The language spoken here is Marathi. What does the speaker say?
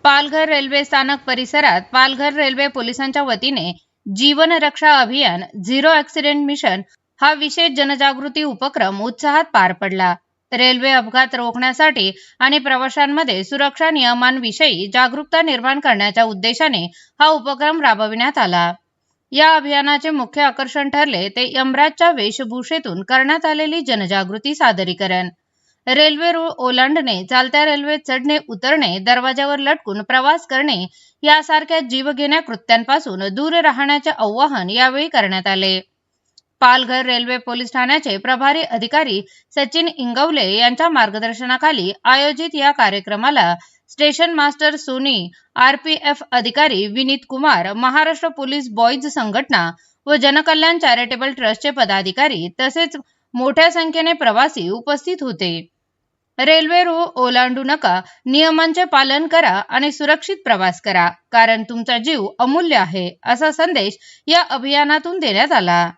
पालघर रेल्वे स्थानक परिसरात पालघर रेल्वे पोलिसांच्या वतीने जीवन रक्षा अभियान झिरो ॲक्सिडेंट मिशन हा विशेष जनजागृती उपक्रम उत्साहात पार पडला। रेल्वे अपघात रोखण्यासाठी आणि प्रवाशांमध्ये सुरक्षा नियमांविषयी जागरूकता निर्माण करण्याच्या उद्देशाने हा उपक्रम राबविण्यात आला। या अभियानाचे मुख्य आकर्षण ठरले ते यमराजच्या वेशभूषेतून करण्यात आलेली जनजागृती सादरीकरण। रेल्वे रूळ ओलांडणे, चालत्या रेल्वेत चढणे उतरणे, दरवाजावर लटकून प्रवास करणे यासारख्या जीवघेण्या कृत्यांपासून दूर राहण्याचे आवाहन यावेळी करण्यात आले। पालघर रेल्वे पोलीस ठाण्याचे प्रभारी अधिकारी सचिन इंगवले यांच्या मार्गदर्शनाखाली आयोजित या कार्यक्रमाला स्टेशन मास्टर सोनी, आरपीएफ अधिकारी विनीत कुमार, महाराष्ट्र पोलीस बॉईज संघटना व जनकल्याण चॅरिटेबल ट्रस्टचे पदाधिकारी तसेच मोठ्या संख्येने प्रवासी उपस्थित होते। रेल्वे रूळ ओलांडू नका, नियमांचे पालन करा आणि सुरक्षित प्रवास करा, कारण तुमचा जीव अमूल्य आहे, असा संदेश या अभियानातून देण्यात आला।